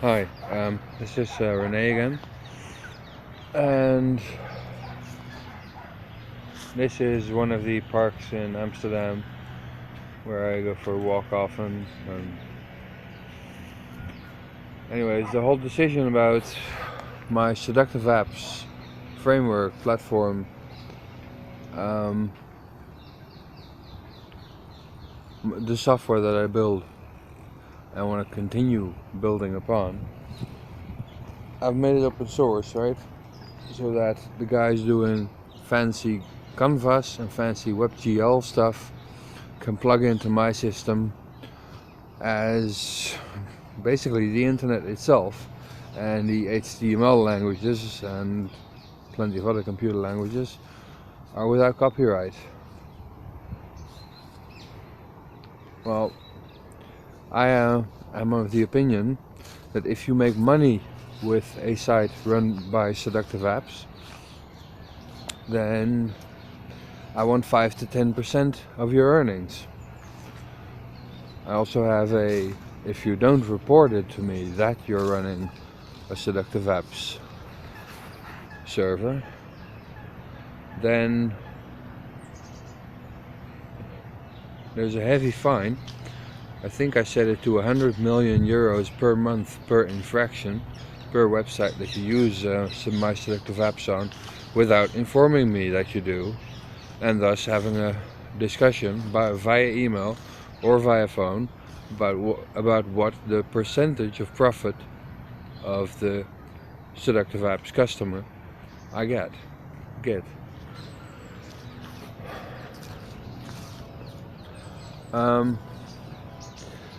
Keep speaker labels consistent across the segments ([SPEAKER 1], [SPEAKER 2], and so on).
[SPEAKER 1] Hi, this is Renee again, and this is one of the parks in Amsterdam where I go for a walk often. Anyways, the whole decision about my seductive apps framework platform, the software that I build and want to continue building upon, I've made it open source, right? So that the guys doing fancy canvas and fancy WebGL stuff can plug into my system as basically the internet itself, and the HTML languages and plenty of other computer languages are without copyright. Well, I am of the opinion that if you make money with a site run by seductive apps, then I want 5 to 10% of your earnings. I also have if you don't report it to me that you're running a seductive apps server, then there's a heavy fine. I think I set it to 100 million euros per month per infraction per website that you use my seductive apps on without informing me that you do, and thus having a discussion via email or via phone about what the percentage of profit of the seductive apps customer I get.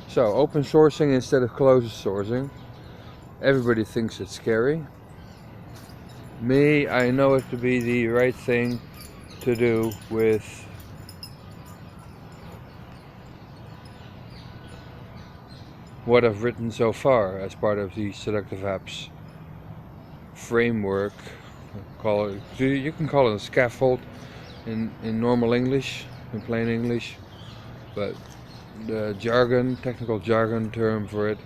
[SPEAKER 1] So open sourcing instead of closed sourcing. Everybody thinks it's scary. Me, I know it to be the right thing to do with what I've written so far as part of the seductive apps framework. You can call it a scaffold in normal English, in plain English, but the technical jargon term for it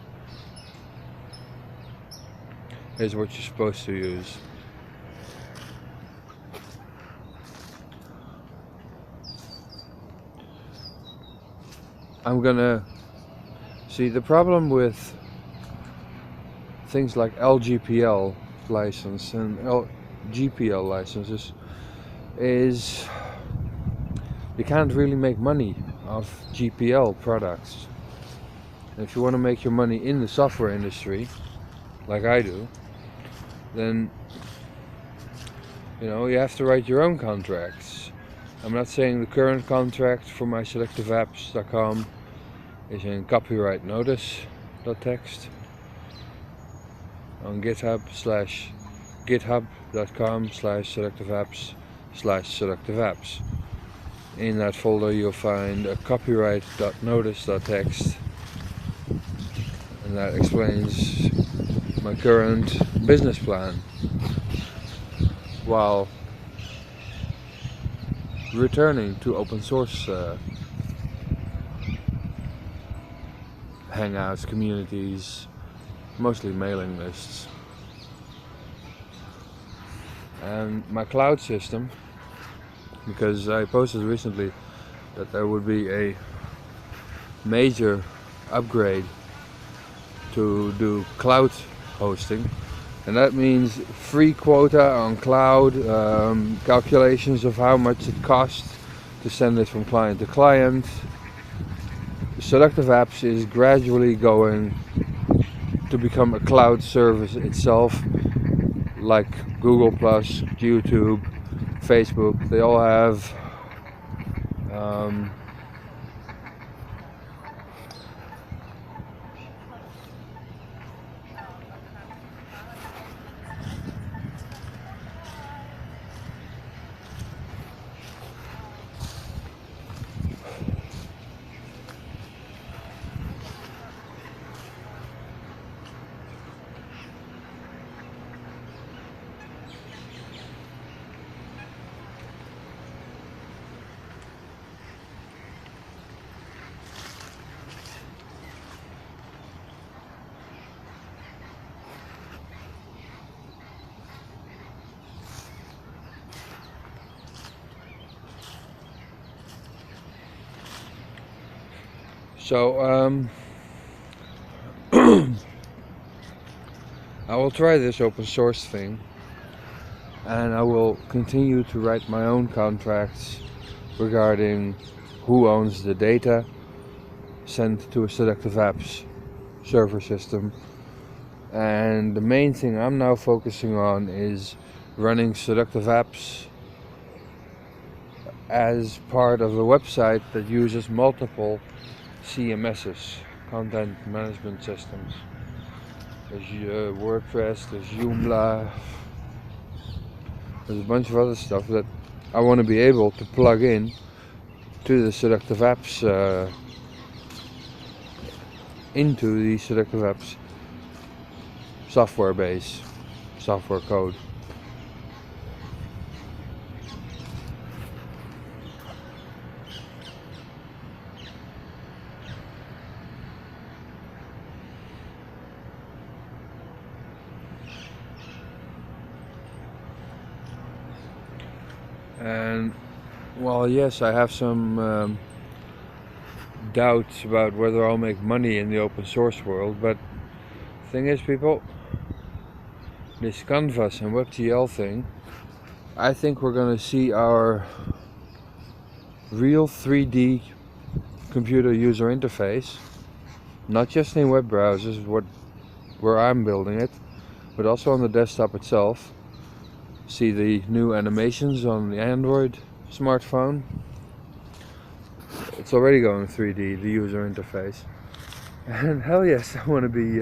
[SPEAKER 1] is what you're supposed to use. I'm gonna see the problem with things like LGPL license and GPL licenses is you can't really make money off GPL products. And if you want to make your money in the software industry, like I do, then you have to write your own contracts. I'm not saying the current contract for my seductiveapps.com is in copyright notice.txt on github.com/seductiveapps/seductiveapps. In that folder you'll find a copyright.notice.txt, and that explains my current business plan while returning to open source hangouts, communities, mostly mailing lists. And my cloud system, because I posted recently that there would be a major upgrade to do cloud hosting, and that means free quota on cloud, calculations of how much it costs to send it from client to client. Seductive Apps is gradually going to become a cloud service itself, like Google+, YouTube, Facebook. They all have So I will try this open source thing, and I will continue to write my own contracts regarding who owns the data sent to a Seductive Apps server system. And the main thing I'm now focusing on is running Seductive Apps as part of a website that uses multiple CMSs, content management systems. There's WordPress, there's Joomla, there's a bunch of other stuff that I want to be able to plug in to the Seductive Apps, into the Seductive Apps software base, software code. And well, yes, I have some doubts about whether I'll make money in the open source world, but the thing is, people, this Canvas and WebGL thing, I think we're going to see our real 3D computer user interface, not just in web browsers, where I'm building it, but also on the desktop itself. See the new animations on the Android smartphone. It's already going 3D, the user interface. And hell yes, I want to be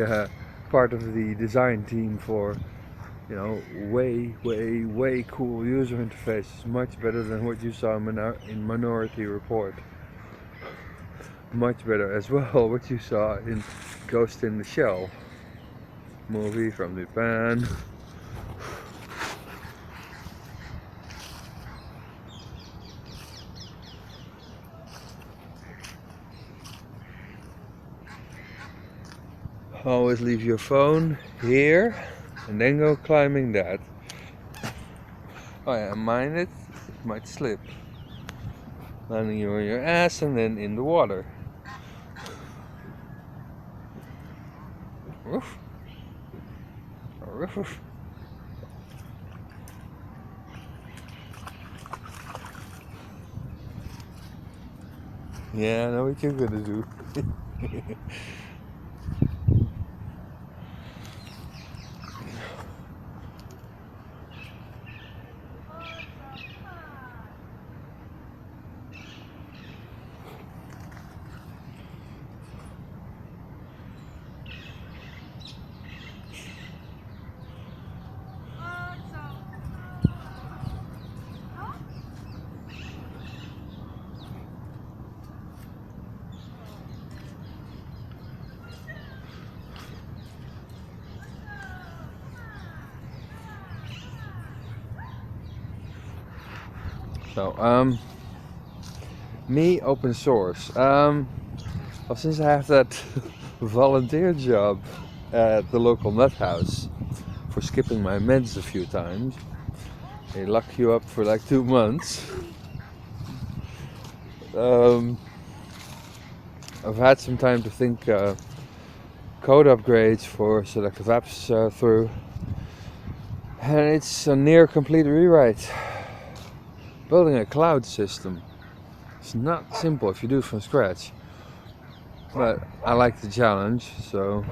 [SPEAKER 1] part of the design team for, you know, way cool user interfaces, much better than what you saw in Minority Report. Much better as well what you saw in Ghost in the Shell movie from Japan. Always leave your phone here and then go climbing that. Oh yeah, mind it might slip. Landing you on your ass and then in the water. Woof. Woof, woof. Yeah, I know what you're gonna do. So, me open source. Well, since I have that volunteer job at the local nut house for skipping my meds a few times, they lock you up for like 2 months. I've had some time to think code upgrades for Seductive Apps through, and it's a near complete rewrite. Building a cloud system, it's not simple if you do it from scratch, but I like the challenge, so